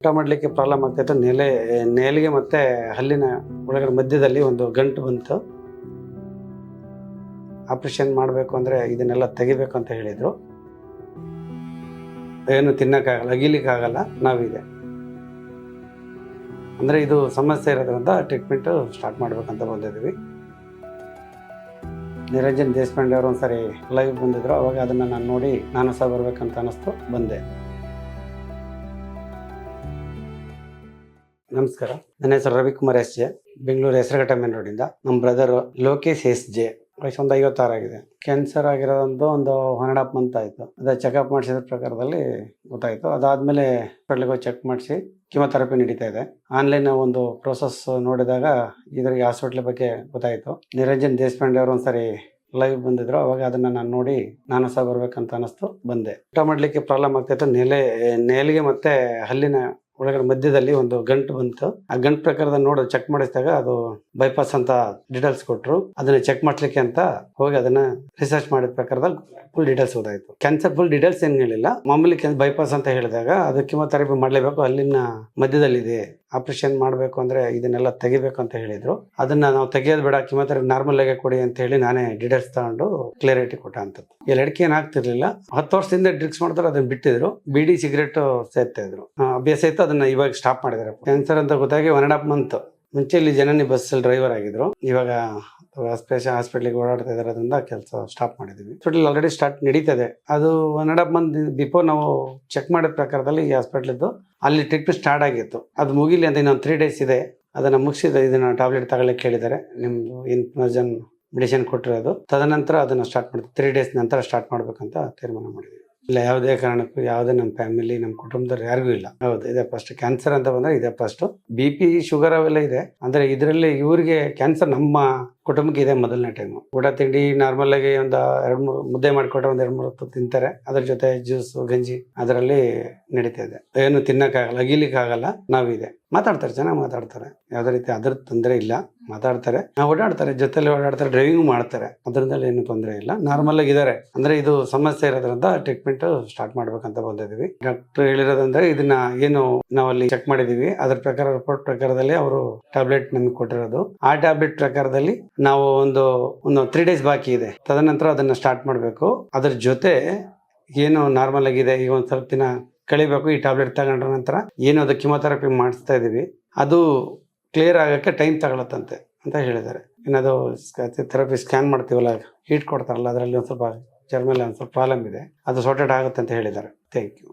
ಊಟ ಮಾಡಲಿಕ್ಕೆ ಪ್ರಾಬ್ಲಮ್ ಆಗ್ತಾಯಿತ್ತು. ನೇಲಿಗೆ ಮತ್ತು ಹಲ್ಲಿನ ಒಳಗಡೆ ಮಧ್ಯದಲ್ಲಿ ಒಂದು ಗಂಟು ಬಂತು. ಆಪ್ರೇಷನ್ ಮಾಡಬೇಕು ಅಂದರೆ ಇದನ್ನೆಲ್ಲ ತೆಗಿಬೇಕು ಅಂತ ಹೇಳಿದರು. ಏನು ತಿನ್ನೋಕ್ಕಾಗಲ್ಲ, ಅಗಿಲಿಕ್ಕಾಗಲ್ಲ, ನಾವಿದೆ ಅಂದರೆ ಇದು ಸಮಸ್ಯೆ ಇರೋದ್ರಿಂದ ಟ್ರೀಟ್ಮೆಂಟು ಸ್ಟಾರ್ಟ್ ಮಾಡಬೇಕಂತ ಬಂದಿದ್ವಿ. ನಿರಂಜನ್ ದೇಶಪಾಂಡೆ ಅವರು ಒಂದು ಸಾರಿ ಲೈವ್ ಬಂದಿದ್ರು, ಅವಾಗ ಅದನ್ನು ನಾನು ನೋಡಿ ನಾನು ಸಹ ಬರಬೇಕಂತ ಅನ್ನಿಸ್ತು, ಬಂದೆ. ನಮಸ್ಕಾರ, ನನ್ನ ಹೆಸರು Ravikumar S J, Bengaluru Hesaraghatta main ರೋಡಿಂದ. ನಮ್ಮ ಬ್ರದರು ಲೋಕೇಶ್ ಎಸ್ ಜೆ, ವಯಸ್ಸು ಒಂದು 56 ಆಗಿದೆ. ಕ್ಯಾನ್ಸರ್ ಆಗಿರೋದೊಂದು ಒಂದು 1.5 ಮಂತ್ ಆಯಿತು. ಅದು ಚೆಕಪ್ ಮಾಡಿಸಿದ ಪ್ರಕಾರದಲ್ಲಿ ಗೊತ್ತಾಯಿತು. ಅದಾದಮೇಲೆ ಹಾಸ್ಪಿಟ್ಲಿಗೆ ಹೋಗಿ ಚೆಕ್ ಮಾಡಿಸಿ ಕಿಮೊಥೆರಪಿ ನಡೀತಾ ಇದೆ. ಆನ್ಲೈನ್ ಒಂದು ಪ್ರೋಸೆಸ್ ನೋಡಿದಾಗ ಇದರಿಗೆ ಹಾಸ್ಪಿಟ್ಲ್ ಬಗ್ಗೆ ಗೊತ್ತಾಯಿತು. ನಿರಂಜನ್ ದೇಶಪಾಂಡೆ ಅವರು ಒಂದು ಸಾರಿ ಲೈವ್ ಬಂದಿದ್ರು, ಅವಾಗ ಅದನ್ನು ನಾನು ನೋಡಿ ನಾನು ಸಹ ಬರಬೇಕಂತ ಅನ್ನಿಸ್ತು, ಬಂದೆ. ಊಟ ಮಾಡಲಿಕ್ಕೆ ಪ್ರಾಬ್ಲಮ್ ಆಗ್ತಾಯಿತ್ತು. ನೇಲಿಗೆ ಮತ್ತು ಹಲ್ಲಿನ ಒಳಗಡೆ ಮಧ್ಯದಲ್ಲಿ ಒಂದು ಗಂಟು ಬಂತು. ಆ ಗಂಟು ಪ್ರಕಾರದ ಚೆಕ್ ಮಾಡಿಸಿದಾಗ ಅದು ಬೈಪಾಸ್ ಅಂತ ಡೀಟೇಲ್ಸ್ ಕೊಟ್ಟರು. ಅದನ್ನ ಚೆಕ್ ಮಾಡ್ಲಿಕ್ಕೆ ಅಂತ ಹೋಗಿ ಅದನ್ನ ರಿಸರ್ಚ್ ಮಾಡಿದ ಪ್ರಕಾರದಲ್ಲಿ ಫುಲ್ ಡೀಟೇಲ್ಸ್ ಓದಾಯ್ತು. ಕ್ಯಾನ್ಸರ್ ಫುಲ್ ಡೀಟೇಲ್ಸ್ ಏನು ಹೇಳಿಲ್ಲ, ಮಾಮೂಲಿ ಬೈಪಾಸ್ ಅಂತ ಹೇಳಿದಾಗ ಅದು ಕಿಮೊಥೆರಪಿ ಮಾಡಲೇಬೇಕು, ಅಲ್ಲಿನ ಮಧ್ಯದಲ್ಲಿದೆ, ಆಪರೇಷನ್ ಮಾಡಬೇಕು ಅಂದರೆ ಇದನ್ನೆಲ್ಲ ತೆಗಿಬೇಕು ಅಂತ ಹೇಳಿದ್ರು. ಅದನ್ನ ನಾವು ತೆಗಿಯೋದು ಬೇಡ, ಕಿಮೊಥೆರಪಿ ನಾರ್ಮಲ್ ಆಗಿ ಕೊಡಿ ಅಂತ ಹೇಳಿ ನಾನೇ ಡೀಟೇಲ್ಸ್ ತಗೊಂಡು ಕ್ಲಿಯರಿಟಿ ಕೊಟ್ಟ ಅಂತದ್ದು. ಈ ಲಡ್ಕಿ ಏನಾಗ್ತಿರ್ಲಿಲ್ಲ, 10 ವರ್ಷದಿಂದ ಡ್ರಿಂಕ್ಸ್ ಮಾಡಿದ್ರು, ಅದನ್ನ ಬಿಟ್ಟಿದ್ರು. ಬೀಡಿ ಸಿಗರೇಟ್ ಸೇರ್ತಾ ಇದ್ರು, ಅಭ್ಯಾಸ ಇತ್ತು. ಅದನ್ನ ಇವಾಗ ಸ್ಟಾಪ್ ಮಾಡಿದ್ದಾರೆ. ಕ್ಯಾನ್ಸರ್ ಅಂತ ಗೊತ್ತಾಗಿ 1.5 ಮಂತ್ ಮುಂಚೆ ಇಲ್ಲಿ ಜನನಿ ಬಸ್ಸಲ್ಲಿ ಡ್ರೈವರ್ ಆಗಿದ್ರು. ಇವಾಗ ಹಾಸ್ಪಿಟ್ಲಿಗೆ ಓಡಾಡ್ತಾ ಇರೋದ್ರಿಂದ ಕೆಲಸ ಸ್ಟಾಪ್ ಮಾಡಿದ್ವಿ. ಹಾಸ್ಪಿಟಲ್ ಆಲ್ರೆಡಿ ಸ್ಟಾರ್ಟ್ ನಡೀತದೆ. ಅದು 1.5 ಮಂತ್ ಬಿಫೋರ್ ನಾವು ಚೆಕ್ ಮಾಡಿದ ಪ್ರಕಾರದಲ್ಲಿ ಈ ಹಾಸ್ಪಿಟ್ಲಿದ್ದು ಅಲ್ಲಿ ಟ್ರೀಟ್ಮೆಂಟ್ ಸ್ಟಾರ್ಟ್ ಆಗಿತ್ತು. ಅದು ಮುಗಿಲಿ ಅಂತ ಇನ್ನೊಂದು 3 days ಇದೆ, ಅದನ್ನು ಮುಗಿಸಿದ ಇದನ್ನು ಟ್ಯಾಬ್ಲೆಟ್ ತಗೊಳ್ಳಕ್ಕೆ ಹೇಳಿದ್ದಾರೆ. ನಿಮ್ಮದು ಇನ್ಫ್ಲೂಯೆನ್ಸನ್ ಮೆಡಿಸಿನ್ ಕೊಟ್ಟಿರೋದು, ತದನಂತರ ಅದನ್ನು ಸ್ಟಾರ್ಟ್ ಮಾಡ್ತೀವಿ. 3 days ನಂತರ ಸ್ಟಾರ್ಟ್ ಮಾಡ್ಬೇಕಂತ ತೀರ್ಮಾನ ಮಾಡಿದ್ವಿ. ಇಲ್ಲ, ಯಾವುದೇ ಕಾರಣಕ್ಕೂ ಯಾವುದೇ ನಮ್ಮ ಫ್ಯಾಮಿಲಿ, ನಮ್ಮ ಕುಟುಂಬದವ್ರು ಯಾರಿಗೂ ಇಲ್ಲ. ಹೌದು, ಇದೆ ಫಸ್ಟ್. ಕ್ಯಾನ್ಸರ್ ಅಂತ ಬಂದರೆ ಇದೆ ಫಸ್ಟ್. BP, ಶುಗರ್ ಅವೆಲ್ಲ ಇದೆ. ಅಂದರೆ ಇದರಲ್ಲಿ ಇವ್ರಿಗೆ ಕ್ಯಾನ್ಸರ್ ನಮ್ಮ ಕುಟುಂಬಕ್ಕೆ ಇದೆ ಮೊದಲನೇ ಟೈಮು. ಊಟ ತಿಂಡಿ ನಾರ್ಮಲ್ ಆಗಿ ಒಂದು 2-3 ಮುದ್ದೆ ಮಾಡಿಕೊಟ್ರೆ ಒಂದು 2-3 ಹೊತ್ತು ತಿಂತಾರೆ. ಅದ್ರ ಜೊತೆ ಜ್ಯೂಸು, ಗಂಜಿ ಅದರಲ್ಲಿ ನಡೀತಾ ಇದೆ. ಏನು ತಿನ್ನೋಕ್ಕಾಗಲ್ಲ, ಅಗಿಲಿಕ್ಕಾಗಲ್ಲ, ನಾವಿದೆ. ಮಾತಾಡ್ತಾರೆ, ಚೆನ್ನಾಗಿ ಮಾತಾಡ್ತಾರೆ, ಯಾವುದೇ ರೀತಿ ಅದ್ರ ತೊಂದರೆ ಇಲ್ಲ. ಮಾತಾಡ್ತಾರೆ, ಓಡಾಡ್ತಾರೆ, ಜೊತೆಲಿ ಓಡಾಡ್ತಾರೆ, ಡ್ರೈವಿಂಗ್ ಮಾಡ್ತಾರೆ. ಅದರಿಂದಲೇ ಏನು ತೊಂದರೆ ಇಲ್ಲ, ನಾರ್ಮಲ್ ಆಗಿದ್ದಾರೆ. ಅಂದರೆ ಇದು ಸಮಸ್ಯೆ ಇರೋದ್ರಿಂದ ಟ್ರೀಟ್ಮೆಂಟ್ ಸ್ಟಾರ್ಟ್ ಮಾಡ್ಬೇಕಂತ ಬಂದಿದ್ದೀವಿ. ಡಾಕ್ಟರ್ ಹೇಳಿರೋದಂದ್ರೆ ಇದನ್ನ ಏನು ನಾವಲ್ಲಿ ಚೆಕ್ ಮಾಡಿದೀವಿ, ಅದ್ರ ಪ್ರಕಾರ ರಿಪೋರ್ಟ್ ಪ್ರಕಾರದಲ್ಲಿ ಅವರು ಟ್ಯಾಬ್ಲೆಟ್ ನಮಗೆ ಕೊಟ್ಟಿರೋದು. ಆ ಟ್ಯಾಬ್ಲೆಟ್ ಪ್ರಕಾರದಲ್ಲಿ ನಾವು ಒಂದು 3 days ಬಾಕಿ ಇದೆ, ತದನಂತರ ಅದನ್ನ ಸ್ಟಾರ್ಟ್ ಮಾಡಬೇಕು. ಅದ್ರ ಜೊತೆ ಏನು ನಾರ್ಮಲ್ ಆಗಿದೆ, ಈಗ ಒಂದು ಸ್ವಲ್ಪ ದಿನ ಕಳಿಬೇಕು. ಈ ಟ್ಯಾಬ್ಲೆಟ್ ತಗೊಂಡ್ರ ನಂತರ ಏನು ಅದು ಕಿಮೊಥೆರಪಿ ಮಾಡಿಸ್ತಾ ಇದೀವಿ, ಅದು ಕ್ಲಿಯರ್ ಆಗೋಕ್ಕೆ ಟೈಮ್ ತಗೊಳತ್ತಂತೆ ಅಂತ ಹೇಳಿದ್ದಾರೆ. ಇನ್ನದು ಥೆರಪಿ ಸ್ಕ್ಯಾನ್ ಮಾಡ್ತೀವಲ್ಲ, ಹೀಟ್ ಕೊಡ್ತಾರಲ್ಲ, ಅದರಲ್ಲಿ ಒಂದು ಸ್ವಲ್ಪ ಚರ್ಮಲ್ಲಿ ಒಂದು ಸ್ವಲ್ಪ ಪ್ರಾಬ್ಲಮ್ ಇದೆ, ಅದು ಸಾರ್ಟೆಡ್ ಆಗುತ್ತೆ ಅಂತ ಹೇಳಿದ್ದಾರೆ. Thank you.